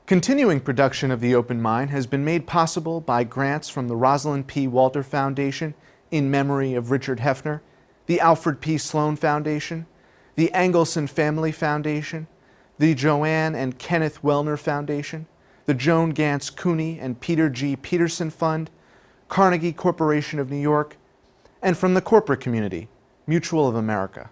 Continuing production of The Open Mind has been made possible by grants from the Rosalind P. Walter Foundation in memory of Richard Heffner, the Alfred P. Sloan Foundation, the Angelson Family Foundation, the Joanne and Kenneth Wellner Foundation, the Joan Gantz CUNY and Peter G. Peterson Fund, Carnegie Corporation of New York, and from the corporate community, Mutual of America.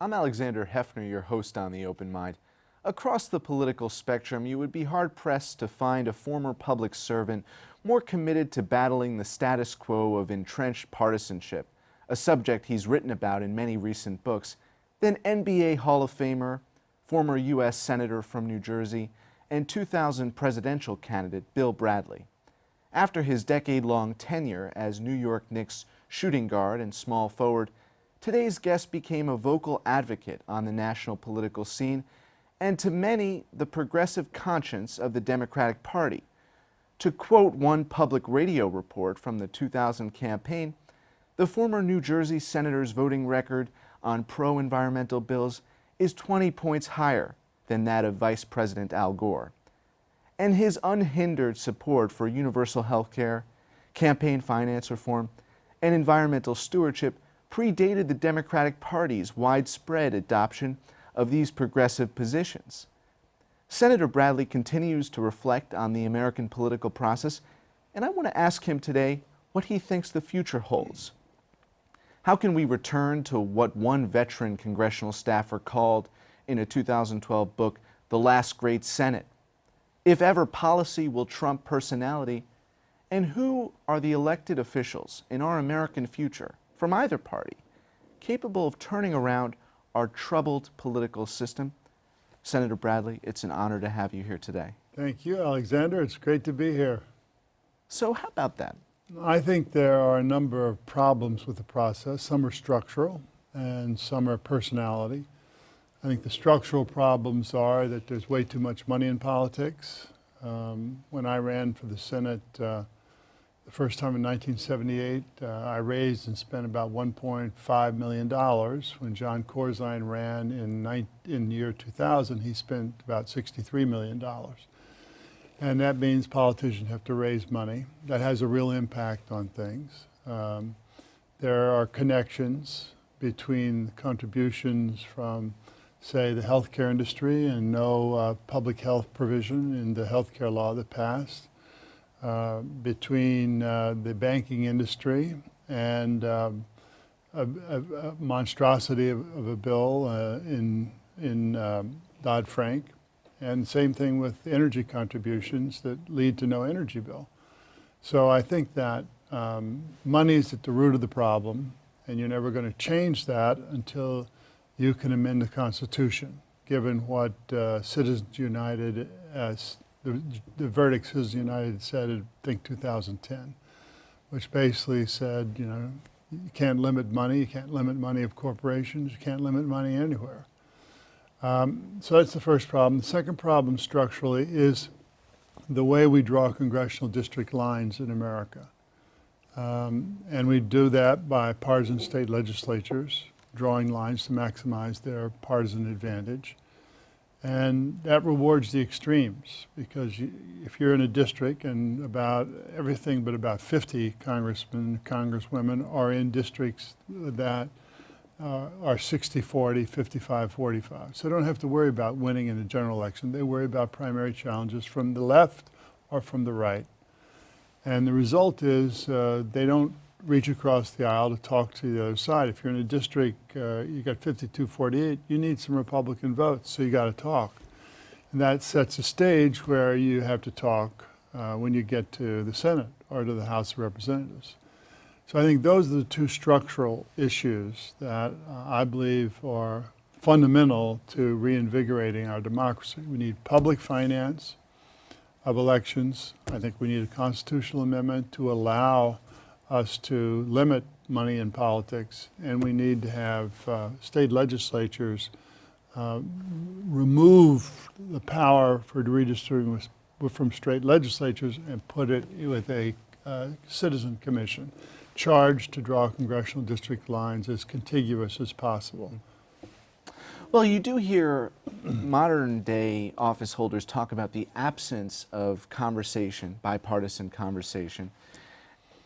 I'm Alexander Heffner, your host on The Open Mind. Across the political spectrum, you would be hard-pressed to find a former public servant more committed to battling the status quo of entrenched partisanship, a subject he's written about in many recent books, than NBA Hall of Famer, former U.S. Senator from New Jersey, and 2000 presidential candidate Bill Bradley. After his decade-long tenure as New York Knicks shooting guard and small forward, today's guest became a vocal advocate on the national political scene and to many, the progressive conscience of the Democratic Party. To quote one public radio report from the 2000 campaign, the former New Jersey senator's voting record on pro-environmental bills is 20 points higher than that of Vice President Al Gore. And his unhindered support for universal health care, campaign finance reform, and environmental stewardship predated the Democratic Party's widespread adoption of these progressive positions. Senator Bradley continues to reflect on the American political process, and I want to ask him today what he thinks the future holds. How can we return to what one veteran congressional staffer called in a 2012 book, "The Last Great Senate"? If ever policy will trump personality, and who are the elected officials in our American future from either party, capable of turning around our troubled political system? Senator Bradley, it's an honor to have you here today. Thank you, Alexander. It's great to be here. So how about that? I think there are a number of problems with the process. Some are structural and some are personality. I think the structural problems are that there's way too much money in politics. When I ran for the Senate, the first time in 1978, I raised and spent about $1.5 million. When John Corzine ran in the year 2000, he spent about $63 million. And that means politicians have to raise money. That has a real impact on things. There are connections between contributions from, say, the healthcare industry and no public health provision in the healthcare law that passed. Between the banking industry and a monstrosity of a bill in Dodd-Frank, and same thing with energy contributions that lead to no energy bill. So I think that money is at the root of the problem, and you're never going to change that until you can amend the Constitution, given what Citizens United the verdict Citizens United said in, I think, 2010, which basically said, you know, you can't limit money, you can't limit money of corporations, you can't limit money anywhere. So that's the first problem. The second problem structurally is the way we draw congressional district lines in America. And we do that by partisan state legislatures, drawing lines to maximize their partisan advantage. And that rewards the extremes, because if you're in a district and about everything but about 50 congressmen, congresswomen are in districts that are 60-40, 55-45. So they don't have to worry about winning in a general election. They worry about primary challenges from the left or from the right. And the result is they don't reach across the aisle to talk to the other side. If you're in a district, you got 52-48, you need some Republican votes, so you got to talk. And that sets a stage where you have to talk when you get to the Senate or to the House of Representatives. So I think those are the two structural issues that I believe are fundamental to reinvigorating our democracy. We need public finance of elections. I think we need a constitutional amendment to allow us to limit money in politics, and we need to have state legislatures remove the power for redistributing from state legislatures and put it with a citizen commission charged to draw congressional district lines as contiguous as possible. Well, you do hear modern day office holders talk about the absence of conversation, bipartisan conversation,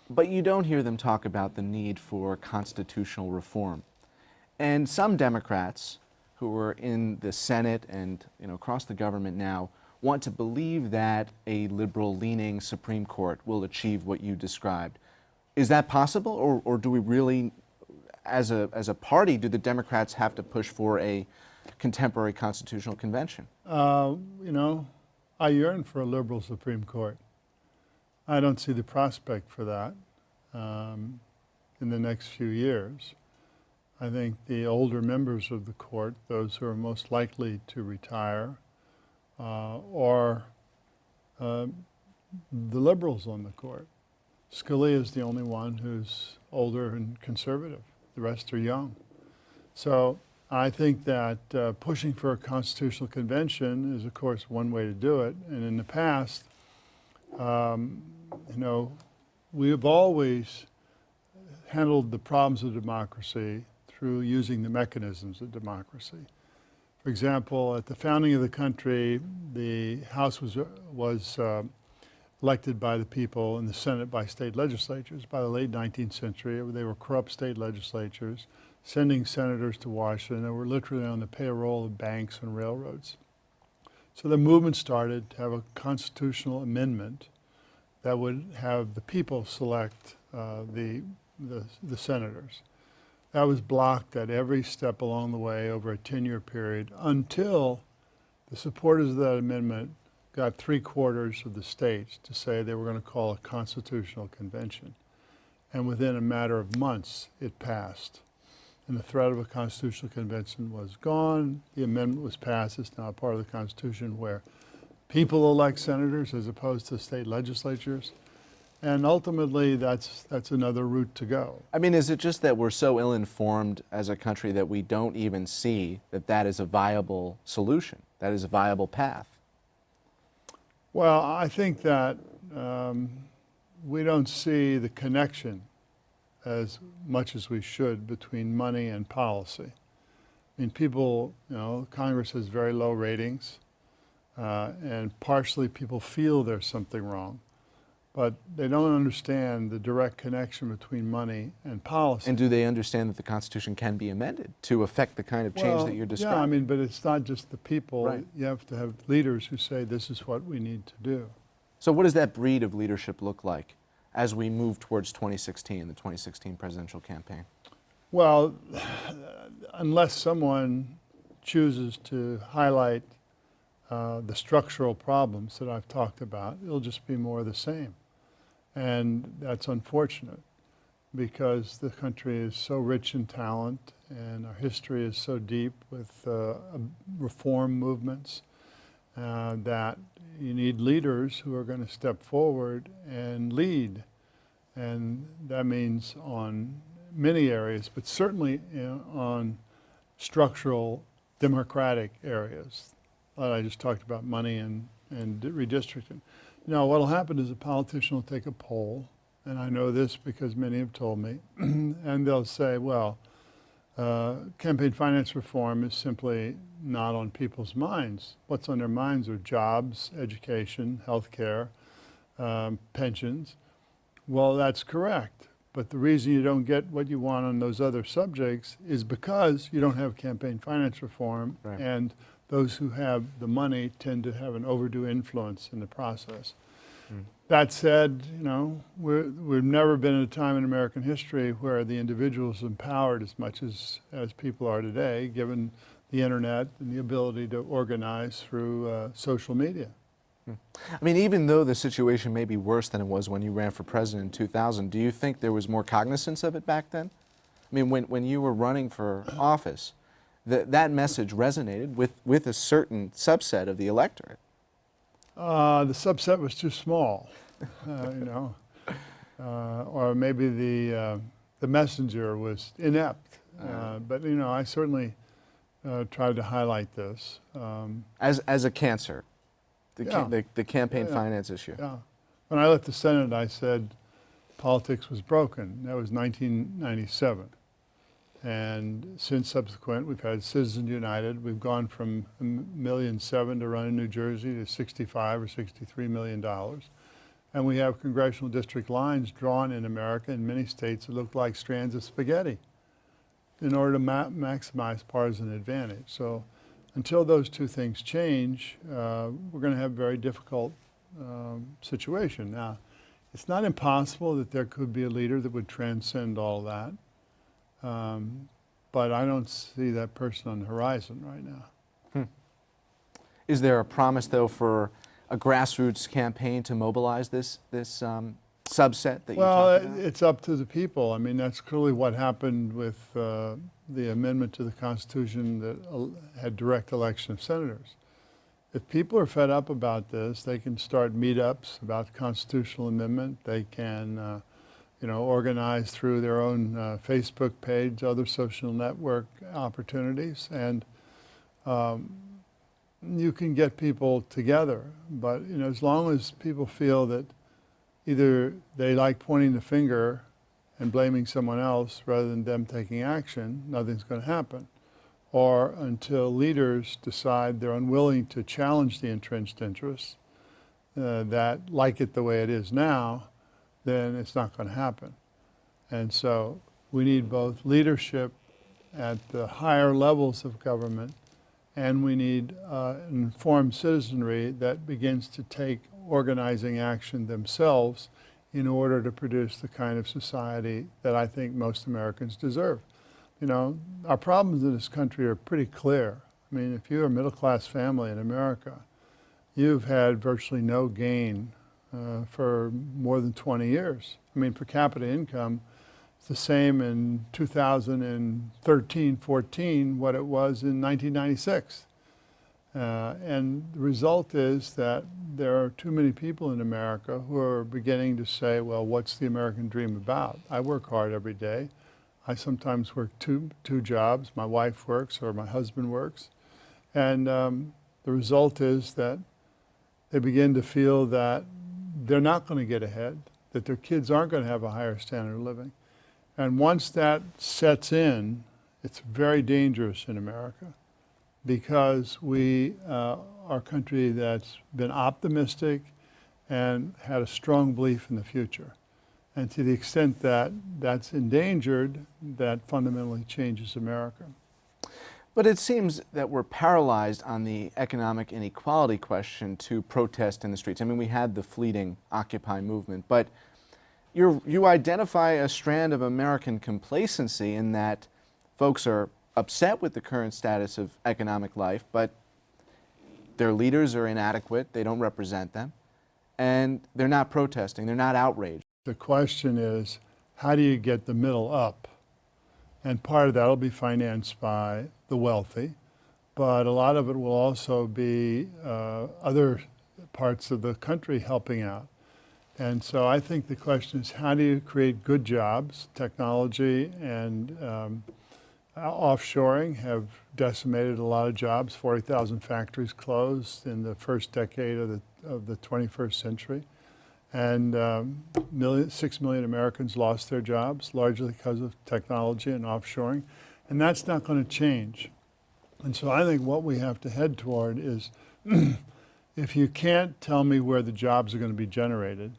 but you don't hear them talk about the need for constitutional reform. And some Democrats who are in the Senate and across the government now want to believe that a liberal-leaning Supreme Court will achieve what you described. Is that possible, or do we really, as a party, do the Democrats have to push for a contemporary constitutional convention? I yearn for a liberal Supreme Court. I don't see the prospect for that in the next few years. I think the older members of the court, those who are most likely to retire, or the liberals on the court. Scalia is the only one who's older and conservative. The rest are young. So I think that pushing for a constitutional convention is, of course, one way to do it. And in the past, we have always handled the problems of democracy through using the mechanisms of democracy. For example, at the founding of the country, the House was elected by the people and the Senate by state legislatures. By the late 19th century, they were corrupt state legislatures, sending senators to Washington that were literally on the payroll of banks and railroads. So the movement started to have a constitutional amendment that would have the people select the senators. That was blocked at every step along the way over a 10-year period until the supporters of that amendment got 3/4 of the states to say they were going to call a constitutional convention. And within a matter of months, it passed. And the threat of a constitutional convention was gone. The amendment was passed. It's now part of the Constitution where people elect senators as opposed to state legislatures. And ultimately, that's another route to go. I mean, is it just that we're so ill-informed as a country that we don't even see that that is a viable solution, that is a viable path? Well, I think that we don't see the connection as much as we should between money and policy. I mean, people, Congress has very low ratings, and partially people feel there's something wrong. But they don't understand the direct connection between money and policy. And do they understand that the Constitution can be amended to affect the kind of change that you're describing? Yeah, I mean, but it's not just the people. Right. You have to have leaders who say this is what we need to do. So what does that breed of leadership look like as we move towards 2016, the 2016 presidential campaign? Well, unless someone chooses to highlight the structural problems that I've talked about, it'll just be more of the same. And that's unfortunate because the country is so rich in talent and our history is so deep with reform movements that you need leaders who are going to step forward and lead. And that means on many areas, but certainly on structural democratic areas. I just talked about money and redistricting. Now, what will happen is a politician will take a poll, and I know this because many have told me, and they'll say, well, campaign finance reform is simply not on people's minds. What's on their minds are jobs, education, health care, pensions. Well, that's correct. But the reason you don't get what you want on those other subjects is because you don't have campaign finance reform, right. And those who have the money tend to have an overdue influence in the process. That said, we've never been at a time in American history where the individual is empowered as much as people are today, given the internet and the ability to organize through social media. I mean, even though the situation may be worse than it was when you ran for president in 2000, do you think there was more cognizance of it back then? I mean, when you were running for office, that message resonated with a certain subset of the electorate. The subset was too small, you know, or maybe the messenger was inept. But you know, I certainly tried to highlight this As a cancer, yeah. the campaign finance issue. Yeah. When I left the Senate, I said politics was broken. That was 1997. And since subsequent, we've had Citizens United. We've gone from $1.7 million to run in New Jersey to $65 or $63 million. And we have congressional district lines drawn in America in many states that look like strands of spaghetti in order to maximize partisan advantage. So until those two things change, we're going to have a very difficult situation. Now, it's not impossible that there could be a leader that would transcend all that. But I don't see that person on the horizon right now. Is there a promise, though, for a grassroots campaign to mobilize this subset that you talked about? Well, it's up to the people. I mean, that's clearly what happened with the amendment to the Constitution that had direct election of senators. If people are fed up about this, they can start meetups about the constitutional amendment. They can you know, organize through their own Facebook page, other social network opportunities, and you can get people together. But you know, as long as people feel that either they like pointing the finger and blaming someone else rather than them taking action, nothing's going to happen. Or until leaders decide they're unwilling to challenge the entrenched interests that like it the way it is now, then it's not going to happen. And so we need both leadership at the higher levels of government, and we need an informed citizenry that begins to take organizing action themselves in order to produce the kind of society that I think most Americans deserve. You know, our problems in this country are pretty clear. I mean, if you're a middle-class family in America, you've had virtually no gain for more than 20 years. I mean, per capita income is the same in 2013-14 what it was in 1996. And the result is that there are too many people in America who are beginning to say, well, what's the American dream about? I work hard every day. I sometimes work two jobs. My wife works or my husband works. And the result is that they begin to feel that they're not going to get ahead, that their kids aren't going to have a higher standard of living. And once that sets in, it's very dangerous in America because we are a country that's been optimistic and had a strong belief in the future. And to the extent that that's endangered, that fundamentally changes America. But it seems that we're paralyzed on the economic inequality question to protest in the streets. I mean, we had the fleeting Occupy movement, but you identify a strand of American complacency in that folks are upset with the current status of economic life, but their leaders are inadequate, they don't represent them, and they're not protesting, they're not outraged. The question is, how do you get the middle up? And part of that will be financed by the wealthy, but a lot of it will also be other parts of the country helping out. And so I think the question is, how do you create good jobs? Technology and offshoring have decimated a lot of jobs. 40,000 factories closed in the first decade of the 21st century. And 6 million Americans lost their jobs, largely because of technology and offshoring. And that's not going to change. And so I think what we have to head toward is, if you can't tell me where the jobs are going to be generated,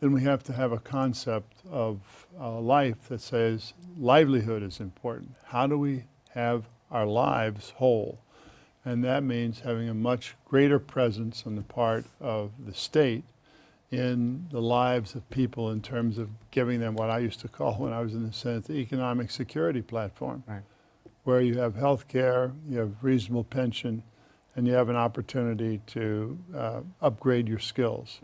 then we have to have a concept of life that says livelihood is important. How do we have our lives whole? And that means having a much greater presence on the part of the state in the lives of people in terms of giving them what I used to call, when I was in the Senate, the economic security platform, right, where you have health care, you have reasonable pension, and you have an opportunity to upgrade your skills.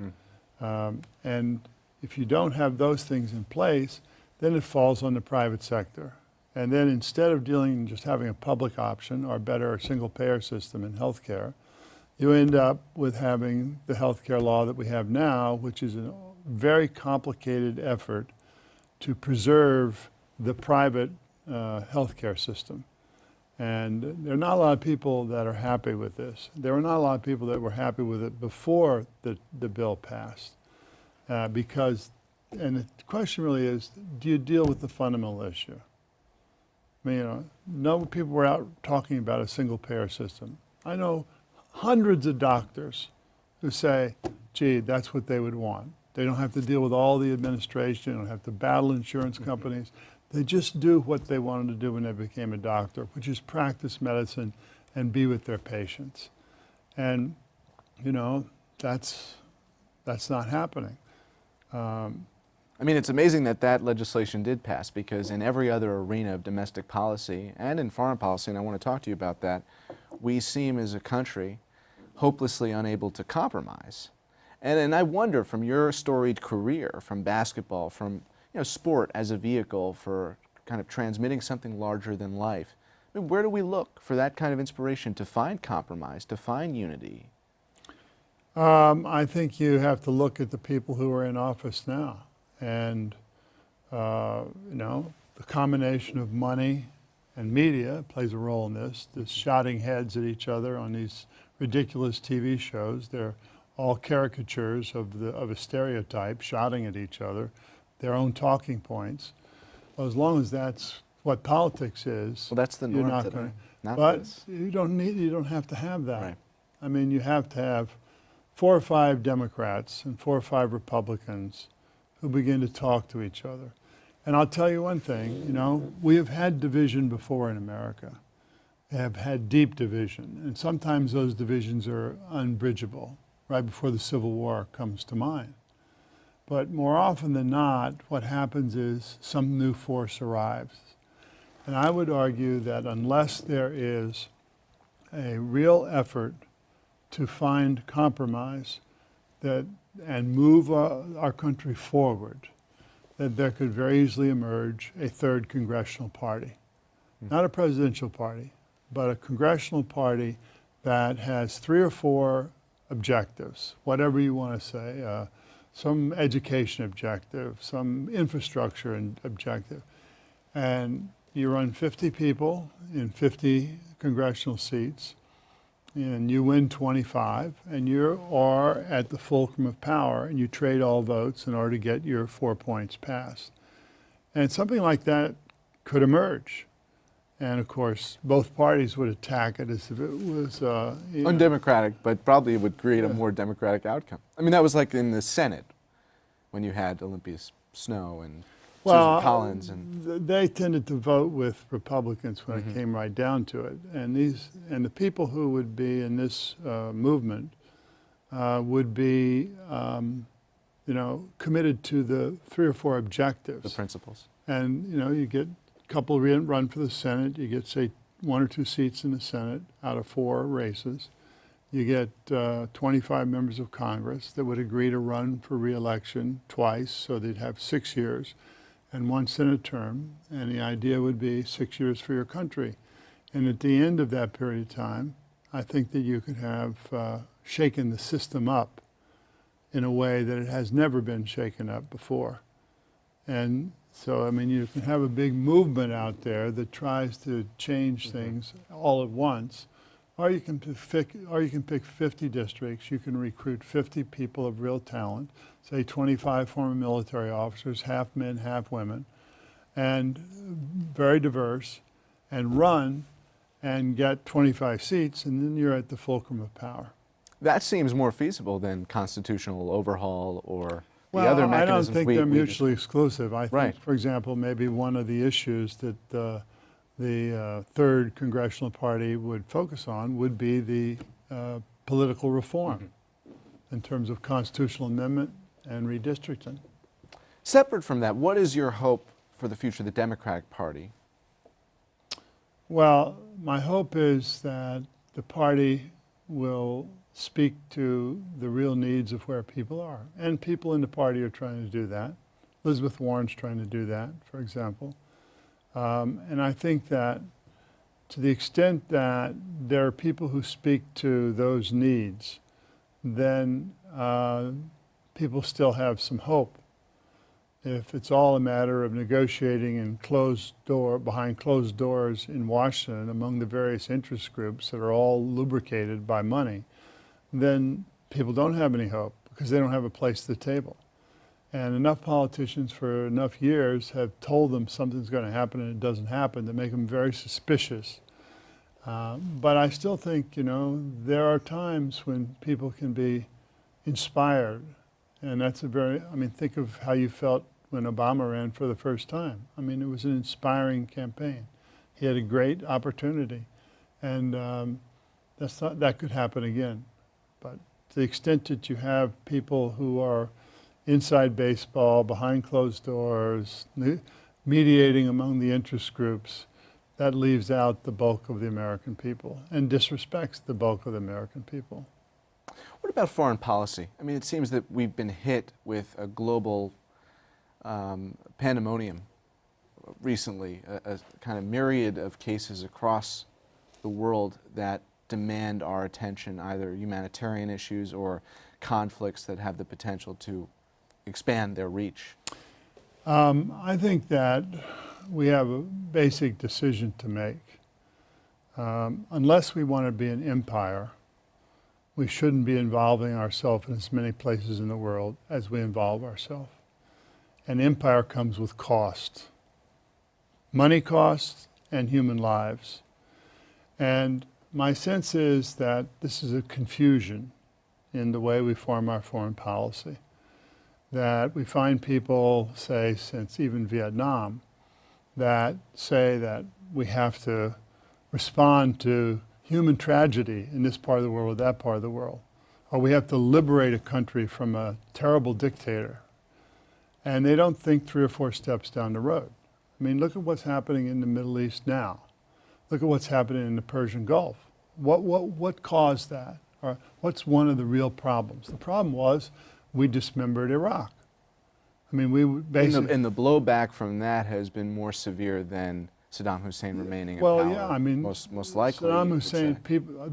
And if you don't have those things in place, then it falls on the private sector. And then instead of dealing just having a public option or better single payer system in healthcare, you end up with having the healthcare law that we have now, which is a very complicated effort to preserve the private healthcare system. And there are not a lot of people that are happy with this. There were not a lot of people that were happy with it before the bill passed. Because, and the question really is, do you deal with the fundamental issue? I mean, no people were out talking about a single payer system. I know hundreds of doctors who say, gee, that's what they would want. They don't have to deal with all the administration, they don't have to battle insurance companies. They just do what they wanted to do when they became a doctor, which is practice medicine and be with their patients. And, you know, that's not happening. I mean, it's amazing that that legislation did pass, because in every other arena of domestic policy and in foreign policy, and I want to talk to you about that, we seem as a country hopelessly unable to compromise. And I wonder, from your storied career, from basketball, from sport as a vehicle for kind of transmitting something larger than life, I mean, where do we look for that kind of inspiration to find compromise, to find unity? I think you have to look at the people who are in office now. And, the combination of money and media plays a role in this. This shouting heads at each other on these ridiculous TV shows. They're all caricatures of a stereotype, shouting at each other, their own talking points. Well, as long as that's what politics is, well, that's the norm you're not today. going to. Not But this. you don't have to have that. Right. I mean, you have to have 4 or 5 Democrats and 4 or 5 Republicans who begin to talk to each other. And I'll tell you one thing, we have had division before in America. We have had deep division, and sometimes those divisions are unbridgeable. Right before the Civil War comes to mind. But more often than not, what happens is some new force arrives. And I would argue that unless there is a real effort to find compromise and move our country forward, that there could very easily emerge a third congressional party. Not a presidential party, but a congressional party that has 3 or 4 objectives, whatever you want to say, some education objective, some infrastructure objective. And you run 50 people in 50 congressional seats, and you win 25, and you are at the fulcrum of power, and you trade all votes in order to get your 4 points passed. And something like that could emerge. And of course, both parties would attack it as if it was undemocratic, but probably it would create a more democratic outcome. I mean, that was like in the Senate when you had Olympia Snowe and Susan Collins. And they tended to vote with Republicans when it came right down to it. And the people who would be in this movement would be, committed to the 3 or 4 objectives. the principles. And you get couple run for the Senate, you get, say, 1 or 2 seats in the Senate out of 4 races. You get 25 members of Congress that would agree to run for re-election twice, so they'd have 6 years and 1 Senate term. And the idea would be 6 years for your country. And at the end of that period of time, I think that you could have shaken the system up in a way that it has never been shaken up before. And so, I mean, you can have a big movement out there that tries to change things all at once, or you can pick 50 districts. You can recruit 50 people of real talent, say 25 former military officers, half men, half women, and very diverse, and run and get 25 seats, and then you're at the fulcrum of power. That seems more feasible than constitutional overhaul or the other mechanisms. I don't think they're mutually exclusive. I think, Right. for example, maybe one of the issues that the 3rd Congressional Party would focus on would be the political reform in terms of constitutional amendment and redistricting. Separate from that, what is your hope for the future of the Democratic Party? Well, my hope is that the party will speak to the real needs of where people are. And people in the party are trying to do that. Elizabeth Warren's trying to do that, for example. And I think that to the extent that there are people who speak to those needs, then people still have some hope. If it's all a matter of negotiating in behind closed doors in Washington among the various interest groups that are all lubricated by money, then people don't have any hope because they don't have a place at the table. And enough politicians for enough years have told them something's going to happen and it doesn't happen to make them very suspicious. But I still think, there are times when people can be inspired. And that's think of how you felt when Obama ran for the first time. It was an inspiring campaign. He had a great opportunity. And that could happen again. But to the extent that you have people who are inside baseball, behind closed doors, mediating among the interest groups, that leaves out the bulk of the American people and disrespects the bulk of the American people. What about foreign policy? It seems that we've been hit with a global pandemonium recently, a kind of myriad of cases across the world that demand our attention, either humanitarian issues or conflicts that have the potential to expand their reach. I think that we have a basic decision to make. Unless we want to be an empire, we shouldn't be involving ourselves in as many places in the world as we involve ourselves. An empire comes with cost. Money costs and human lives. And my sense is that this is a confusion in the way we form our foreign policy. That we find people, say, since even Vietnam, that say that we have to respond to human tragedy in this part of the world or that part of the world. Or we have to liberate a country from a terrible dictator. And they don't think 3 or 4 steps down the road. Look at what's happening in the Middle East now. Look at what's happening in the Persian Gulf. What caused that? Or what's one of the real problems? The problem was we dismembered Iraq. We basically... And the blowback from that has been more severe than Saddam Hussein remaining in power. Well, yeah, most likely. Saddam Hussein,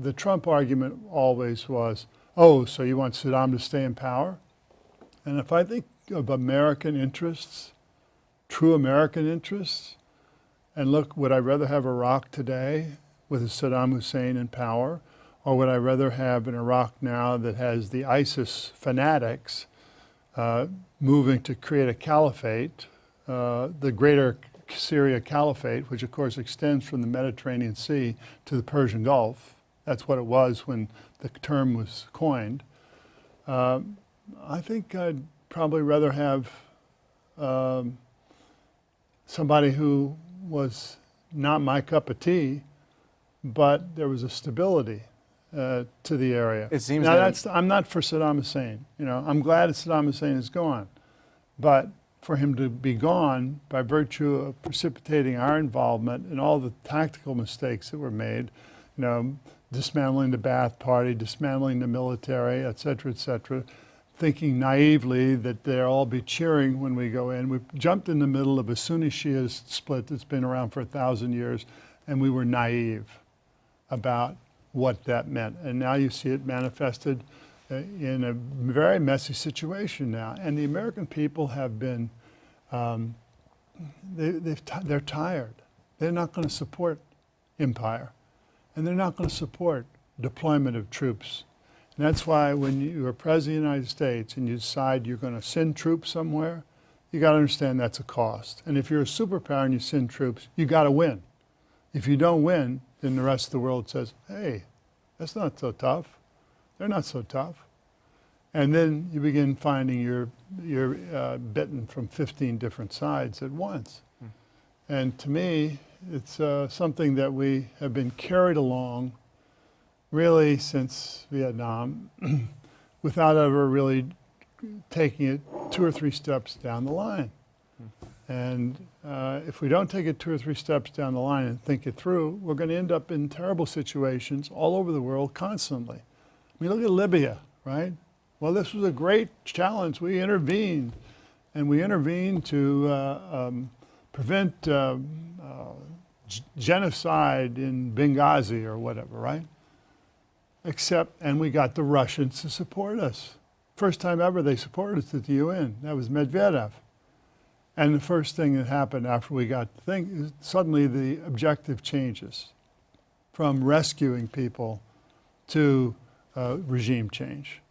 the Trump argument always was, oh, so you want Saddam to stay in power? And if I think of American interests, true American interests, and look, would I rather have Iraq today with a Saddam Hussein in power, or would I rather have an Iraq now that has the ISIS fanatics moving to create a caliphate, the greater Syria caliphate, which of course extends from the Mediterranean Sea to the Persian Gulf. That's what it was when the term was coined. I think I'd probably rather have somebody who was not my cup of tea, but there was a stability to the area. It seems now I'm not for Saddam Hussein. I'm glad that Saddam Hussein is gone, but for him to be gone by virtue of precipitating our involvement in all the tactical mistakes that were made, dismantling the Ba'ath Party, dismantling the military, et cetera, thinking naively that they'll all be cheering when we go in. We jumped in the middle of a Sunni-Shia split that's been around for 1,000 years, and we were naive about what that meant. And now you see it manifested in a very messy situation now. And the American people have been, they're tired. They're not going to support empire. And they're not going to support deployment of troops. And that's why when you are President of the United States and you decide you're going to send troops somewhere, you got to understand that's a cost. And if you're a superpower and you send troops, you got to win. If you don't win, then the rest of the world says, hey, that's not so tough. They're not so tough. And then you begin finding you're bitten from 15 different sides at once. And to me, it's something that we have been carried along really since Vietnam without ever really taking it 2 or 3 steps down the line. And if we don't take it 2 or 3 steps down the line and think it through, we're going to end up in terrible situations all over the world constantly. Look at Libya, right? Well, this was a great challenge. We intervened, and we intervened to prevent genocide in Benghazi or whatever, right? And we got the Russians to support us. First time ever they supported us at the UN. That was Medvedev. And the first thing that happened after we got the thing is suddenly the objective changes from rescuing people to regime change.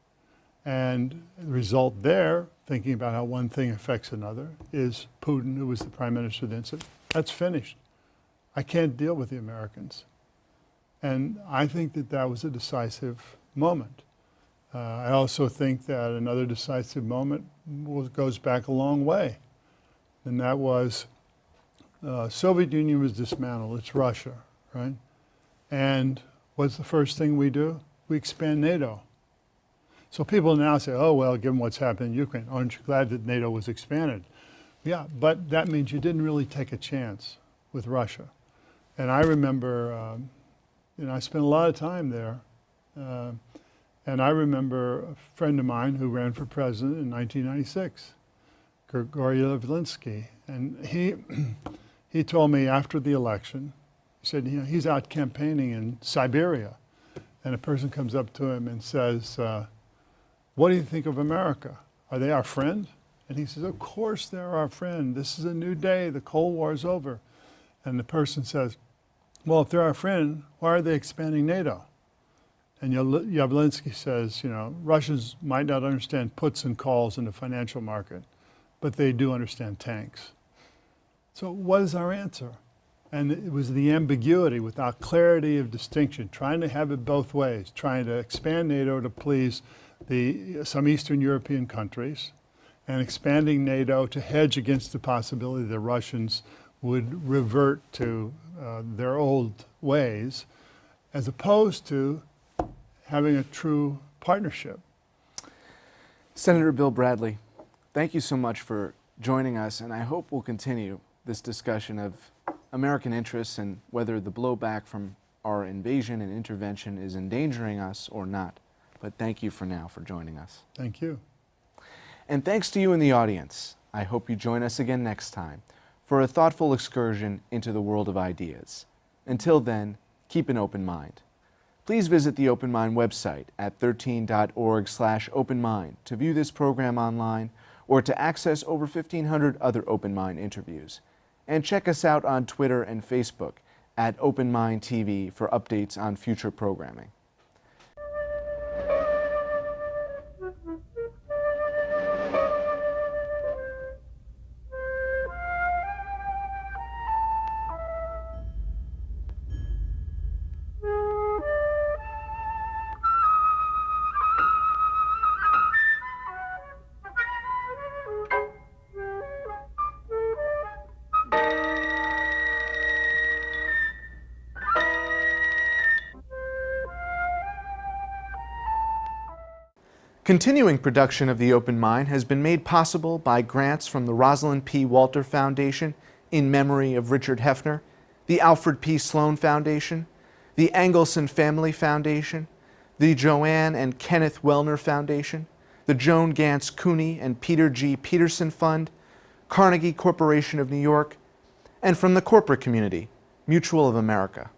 And the result there, thinking about how one thing affects another, is Putin, who was the prime minister then, said, that's finished. I can't deal with the Americans. And I think that that was a decisive moment. I also think that another decisive moment goes back a long way. And that was Soviet Union was dismantled. It's Russia, right? And what's the first thing we do? We expand NATO. So people now say, oh, well, given what's happened in Ukraine, aren't you glad that NATO was expanded? Yeah, but that means you didn't really take a chance with Russia. And I remember, I spent a lot of time there. And I remember a friend of mine who ran for president in 1996, Grigory Yavlinsky. And he told me after the election, he said, he's out campaigning in Siberia. And a person comes up to him and says, what do you think of America? Are they our friend? And he says, of course they're our friend. This is a new day. The Cold War is over. And the person says, well, if they're our friend, why are they expanding NATO? And Yavlinsky says, Russians might not understand puts and calls in the financial market, but they do understand tanks. So what is our answer? And it was the ambiguity without clarity of distinction, trying to have it both ways, trying to expand NATO to please some Eastern European countries, and expanding NATO to hedge against the possibility the Russians would revert to their old ways, as opposed to having a true partnership. Senator Bill Bradley, thank you so much for joining us, and I hope we'll continue this discussion of American interests and whether the blowback from our invasion and intervention is endangering us or not. But thank you for now for joining us. Thank you. And thanks to you in the audience. I hope you join us again next time for a thoughtful excursion into the world of ideas. Until then, keep an open mind. Please visit the Open Mind website at 13.org/openmind to view this program online or to access over 1,500 other Open Mind interviews. And check us out on Twitter and Facebook at Open Mind TV for updates on future programming. Continuing production of The Open Mind has been made possible by grants from the Rosalind P. Walter Foundation in memory of Richard Heffner, the Alfred P. Sloan Foundation, the Angelson Family Foundation, the Joanne and Kenneth Wellner Foundation, the Joan Gantz CUNY and Peter G. Peterson Fund, Carnegie Corporation of New York, and from the corporate community, Mutual of America.